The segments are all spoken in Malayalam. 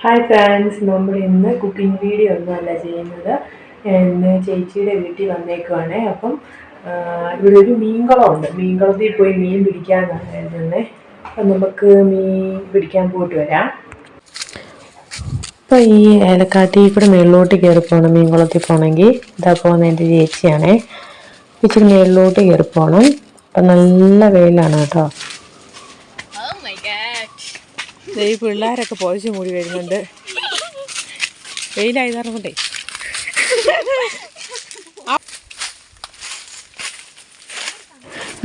ഹായ് ഫ്രണ്ട്സ്, നമ്മൾ ഇന്ന് കുക്കിംഗ് വീഡിയോ ഒന്നുമല്ല ചെയ്യുന്നത്. ഇന്ന് ചേച്ചിയുടെ വീട്ടിൽ വന്നേക്കുവാണേ. അപ്പം ഇവിടെ ഒരു മീൻകുളമുണ്ട്. മീൻകുളത്തിൽ പോയി മീൻ പിടിക്കാമെന്നാണ് കരുതുന്നത്. അപ്പം നമുക്ക് മീൻ പിടിക്കാൻ പോയിട്ട് വരാം. അപ്പോൾ ഈ ഏലക്കാട്ടി കൂടെ മേളിലോട്ട് കയറി പോകണം. മീൻകുളത്തിൽ പോകണമെങ്കിൽ ഇതാ പോകുന്ന എൻ്റെ ചേച്ചിയാണേ. ഇച്ചിരി മേളിലോട്ട് കയറി പോകണം. അപ്പം നല്ല വെയിലാണ് കേട്ടോ. ഈ പിള്ളേരൊക്കെ പൊതിച്ച് മൂടി വരുന്നുണ്ട്. വെയിലായതുകൊണ്ടേ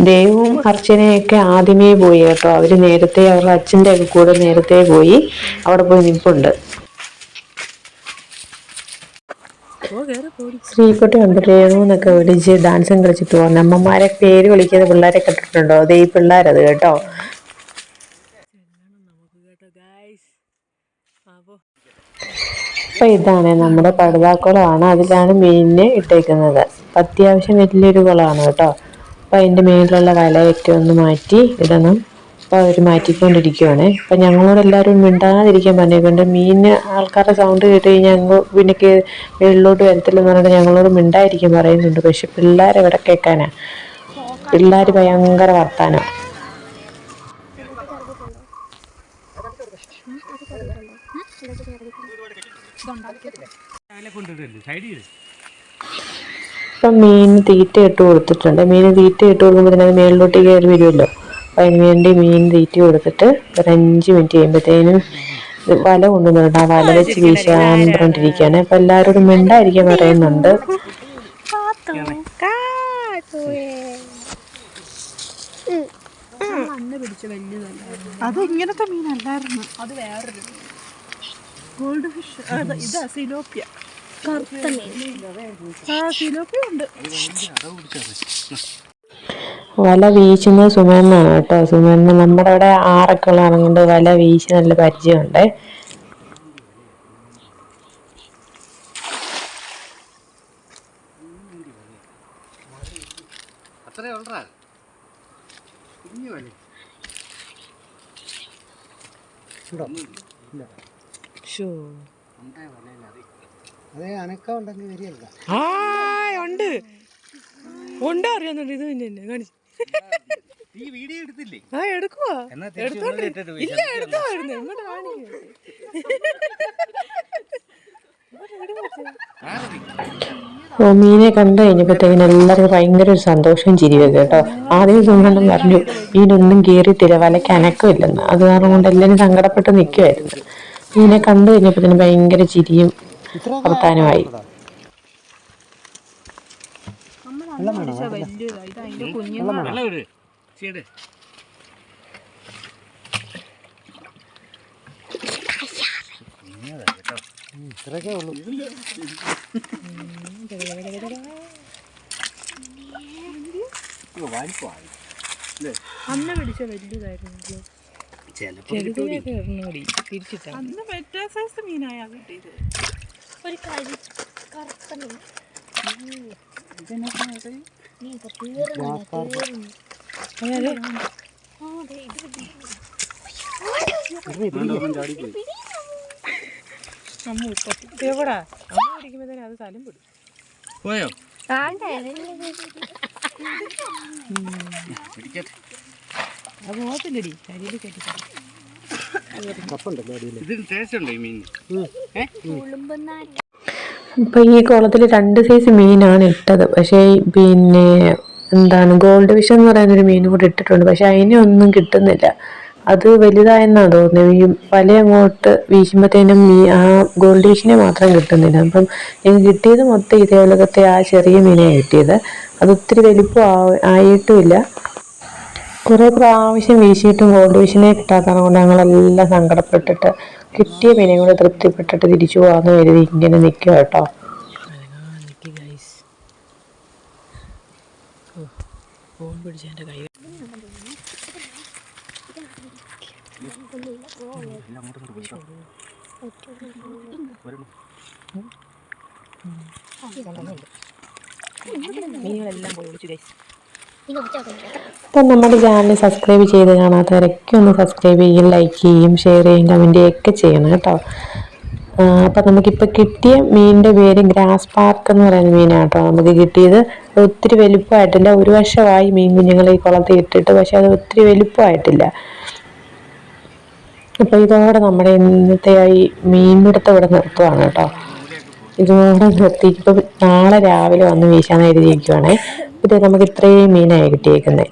ദേവും അർച്ചനയൊക്കെ ആദ്യമേ പോയി കേട്ടോ. അവര് നേരത്തെ അവരുടെ അച്ഛൻ്റെ ഒക്കെ കൂടെ നേരത്തെ പോയി. അവിടെ പോയി നിൽപ്പുണ്ട്. ശ്രീക്കുട്ടി ഉണ്ട്. രേണുന്നൊക്കെ വിളിച്ച് ഡാൻസും കളിച്ചിട്ട് പോകുന്നു. അമ്മമാരെ പേര് വിളിക്കുന്ന പിള്ളേരെ കണ്ടിട്ടുണ്ടോ? അതേ ഈ പിള്ളേരത് കേട്ടോ. അപ്പം ഇതാണ് നമ്മുടെ പടുതാക്കുളമാണ്. അതിലാണ് മീനിനെ ഇട്ടേക്കുന്നത്. അത്യാവശ്യം വലിയൊരു കുളമാണ് കേട്ടോ. അപ്പം അതിൻ്റെ മേളിലുള്ള വലയൊക്കെ ഒന്ന് മാറ്റി ഇടണം. അപ്പോൾ അവർ മാറ്റിക്കൊണ്ടിരിക്കുകയാണ്. അപ്പം ഞങ്ങളോട് എല്ലാവരും മിണ്ടാതിരിക്കാൻ പറഞ്ഞേക്കുന്നുണ്ട്. മീനിന് ആൾക്കാരുടെ സൗണ്ട് കേട്ട് കഴിഞ്ഞാൽ പിന്നെ മേളിലോട്ട് വരത്തില്ലെന്ന് പറഞ്ഞിട്ട് ഞങ്ങളോട് മിണ്ടാതിരിക്കാൻ പറയുന്നുണ്ട്. പക്ഷെ പിള്ളേരെവിടെ കേൾക്കാനാ? പിള്ളേർ ഭയങ്കര വർത്താനം. ഇപ്പം മീൻ തീറ്റ ഇട്ട് കൊടുത്തിട്ടുണ്ട്. മീൻ തീറ്റ ഇട്ട് കൊടുക്കുമ്പോൾ തന്നെ അത് മേളിലോട്ട് കയറി വരുമല്ലോ. അപ്പം അതിന് വേണ്ടി മീൻ തീറ്റ കൊടുത്തിട്ട് ഒരു 5 മിനിറ്റ് കഴിയുമ്പോഴത്തേനും വല കൊണ്ടുവന്നിട്ടുണ്ട്. ആ വല വെച്ച് വീശാൻ പറഞ്ഞിരിക്കുകയാണ്. അപ്പം എല്ലാവരോടും മിണ്ടായിരിക്കാൻ പറയുന്നുണ്ട്. അത് ഇങ്ങനത്തെ മീനല്ലായിരുന്നു, അത് വേറൊരു ഗോൾഡ് ഫിഷ്. ഇതാ സിലോപ്പിയ. വല വീശുന്നത് സുമേന്നാണ് കേട്ടോ. സുമേന്ന് നമ്മുടെ അവിടെ ആറൊക്കെ ഉള്ളതുകൊണ്ട് വല വീശി നല്ല പരിചയമുണ്ട്. ഉണ്ട് അറിയാന്നുണ്ട്. ഇത് പിന്നെ കാണിച്ചു എടുക്കുവാ. ഇല്ല, എടുക്കുവായിരുന്നു. ഇങ്ങോട്ട് കാണിക്കും. മീനെ കണ്ടു കഴിഞ്ഞപ്പോഴത്തേക്കിന് എല്ലാവർക്കും ഭയങ്കര ഒരു സന്തോഷം ചിരിവൊക്കെ കേട്ടോ. ആദ്യം സുമണ്ണം പറഞ്ഞു മീനൊന്നും കയറിയിട്ടില്ല, വലയ്ക്ക് അനക്കമില്ലെന്ന്. അത് കാരണം കൊണ്ട് എല്ലാവരും സങ്കടപ്പെട്ട് നിൽക്കുമായിരുന്നു. മീനെ കണ്ടു കഴിഞ്ഞപ്പോഴത്തേനും ഭയങ്കര ചിരിയും വർത്താനമായി. അന്ന് പിടിച്ച വലുതായിരുന്നു. അന്ന് മറ്റേ സൈസ് മീനായ കിട്ടിയത്. ഒരു കറുത്ത മീൻ. എവിടാ അമ്മ പിടിക്കുമ്പോഴത്തേനും അത് സ്ഥലം പിടിക്കും. പോയോ? അത് പോകത്തില്ലടി, കരിയിൽ കെട്ടി. ഇപ്പൊ ഈ കുളത്തിൽ 2 സൈസ് മീനാണ് ഇട്ടത്. പക്ഷേ പിന്നെ എന്താണ് ഗോൾഡ് ഫിഷ് എന്ന് പറയുന്നൊരു മീനും കൂടെ ഇട്ടിട്ടുണ്ട്. പക്ഷെ അതിനെ ഒന്നും കിട്ടുന്നില്ല. അത് വലുതായെന്നാണ് തോന്നുന്നത്. ഈ വല അങ്ങോട്ട് വീശുമ്പോഴത്തേനും ആ ഗോൾഡ് ഫിഷിനെ മാത്രം കിട്ടുന്നില്ല. അപ്പം ഞങ്ങൾക്ക് കിട്ടിയത് മൊത്തം ഇതേപോലത്തെ ആ ചെറിയ മീനെയാണ് കിട്ടിയത്. അത് ഒത്തിരി വലിപ്പം ആയിട്ടുമില്ല. കുറേ പ്രാവശ്യം വീശിയിട്ടും ഗോൾഡ് ഫിഷിനെ കിട്ടാത്തത് കൊണ്ട് ഞങ്ങളെല്ലാം സങ്കടപ്പെട്ടിട്ട് കിട്ടിയ മീനെ കൂടെ തൃപ്തിപ്പെട്ടിട്ട് തിരിച്ചു പോകാമെന്ന് കരുതി ഇങ്ങനെ നിൽക്കുക കേട്ടോ. അപ്പം നമ്മുടെ ചാനൽ സബ്സ്ക്രൈബ് ചെയ്ത് കാണാത്തവരൊക്കെ ഒന്ന് സബ്സ്ക്രൈബ് ചെയ്യും, ലൈക്ക് ചെയ്യും, ഷെയർ ചെയ്യും, കമൻറ്റ് ഒക്കെ ചെയ്യണം കേട്ടോ. അപ്പം നമുക്കിപ്പോൾ കിട്ടിയ മീനിൻ്റെ പേര് ഗ്രാസ് പാർക്ക് എന്ന് പറയുന്ന മീനാണ് കേട്ടോ നമുക്ക് കിട്ടിയത്. ഒത്തിരി വലുപ്പമായിട്ടില്ല. ഒരു വർഷമായി മീൻ കുഞ്ഞുങ്ങൾ ഈ കുളത്തിൽ ഇട്ടിട്ട്, പക്ഷെ അത് ഒത്തിരി വലുപ്പമായിട്ടില്ല. അപ്പോൾ ഇതോടെ നമ്മുടെ ഇന്നത്തെ ഈ മീൻപിടുത്തം ഇവിടെ നിർത്തുവാണ് കേട്ടോ. ഇതോടെ നിർത്തി ഇപ്പം നാളെ രാവിലെ വന്ന് വീശാൻ എഴുതിയിരിക്കുവാണേ. ഇത് നമുക്ക് ഇത്രയും മീനായി കിട്ടിയേക്കുന്നത്.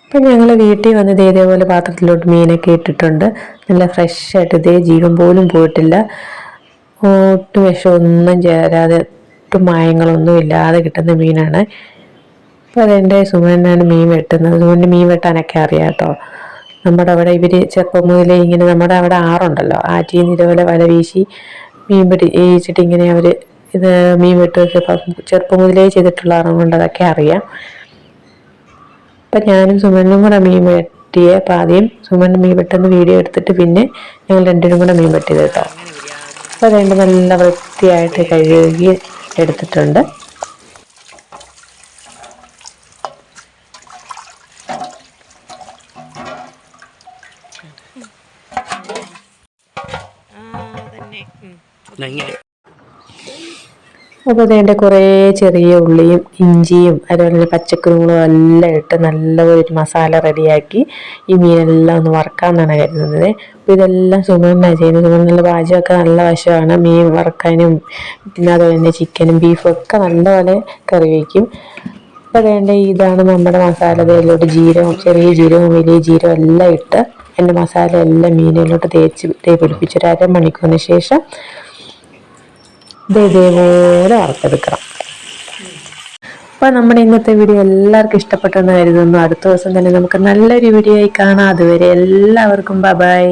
അപ്പം ഞങ്ങൾ വീട്ടിൽ വന്നത് ഇതേപോലെ പാത്രത്തിലോട്ട് മീനൊക്കെ ഇട്ടിട്ടുണ്ട്. നല്ല ഫ്രഷായിട്ട് ഇതേ ജീവൻ പോലും പോയിട്ടില്ല. ഒട്ടും വിഷമൊന്നും ചേരാതെ ഒട്ടും മായങ്ങളൊന്നും ഇല്ലാതെ കിട്ടുന്ന മീനാണ്. അപ്പോൾ അതെൻ്റെ സുമനാണ് മീൻ വെട്ടുന്നത്. സുമന് മീൻ വെട്ടാനൊക്കെ അറിയാം കേട്ടോ. നമ്മുടെ അവിടെ ഇവർ ചെറുപ്പം മുതലേ ഇങ്ങനെ നമ്മുടെ അവിടെ ആറുണ്ടല്ലോ, ആറ്റിൽ നിന്ന് ഇതേപോലെ വല വീശി മീൻ പിടിച്ചിട്ട് ഇങ്ങനെ അവർ ഇത് മീൻ വെട്ടുകയൊക്കെ ചെറുപ്പം മുതലേ ചെയ്തിട്ടുള്ള ആറും കൊണ്ട് അതൊക്കെ അറിയാം. അപ്പം ഞാനും സുമനും കൂടെ മീൻ വെട്ടിയെ. അപ്പം ആദ്യം സുമൻ മീൻ വെട്ടുന്ന വീഡിയോ എടുത്തിട്ട് പിന്നെ ഞങ്ങൾ രണ്ടിനും കൂടെ മീൻ വെട്ടിയത് കേട്ടോ. അപ്പോൾ അതുകൊണ്ട് നല്ല വൃത്തിയായിട്ട് കഴുകി എടുത്തിട്ടുണ്ട്. അപ്പോൾ അതിൻ്റെ കുറേ ചെറിയ ഉള്ളിയും ഇഞ്ചിയും അതുപോലെ തന്നെ പച്ചക്കുരുമുളകും എല്ലാം ഇട്ട് നല്ലൊരു മസാല റെഡിയാക്കി ഈ മീനെല്ലാം ഒന്ന് വറുക്കാമെന്നാണ് കരുതുന്നത്. അപ്പോൾ ഇതെല്ലാം സുമനാണ് ചെയ്യുന്നത്. സുമൻ നല്ല പാചകമൊക്കെ നല്ല വശമാണ്. മീൻ വറുക്കാനും പിന്നെ അതുപോലെ തന്നെ ചിക്കനും ബീഫും ഒക്കെ നല്ലപോലെ കറി വയ്ക്കും. അപ്പോൾ വേണ്ട ഇതാണ് നമ്മുടെ മസാല. ഇതിലോട്ട് ജീരകം, ചെറിയ ജീരകവും വലിയ ജീരകം എല്ലാം ഇട്ട് അതിൻ്റെ മസാല എല്ലാം മീനിലോട്ട് തേച്ച് പിടിപ്പിച്ച് ഒരു അരമണിക്കൂറിന് ശേഷം ഇതേപോലെ വറുത്തെടുക്കണം. അപ്പോൾ നമ്മുടെ ഇന്നത്തെ വീഡിയോ എല്ലാവർക്കും ഇഷ്ടപ്പെട്ടെന്ന് കരുതുന്നു. അടുത്ത ദിവസം തന്നെ നമുക്ക് നല്ലൊരു വീഡിയോ ആയി കാണാം. അതുവരെ എല്ലാവർക്കും ബൈ.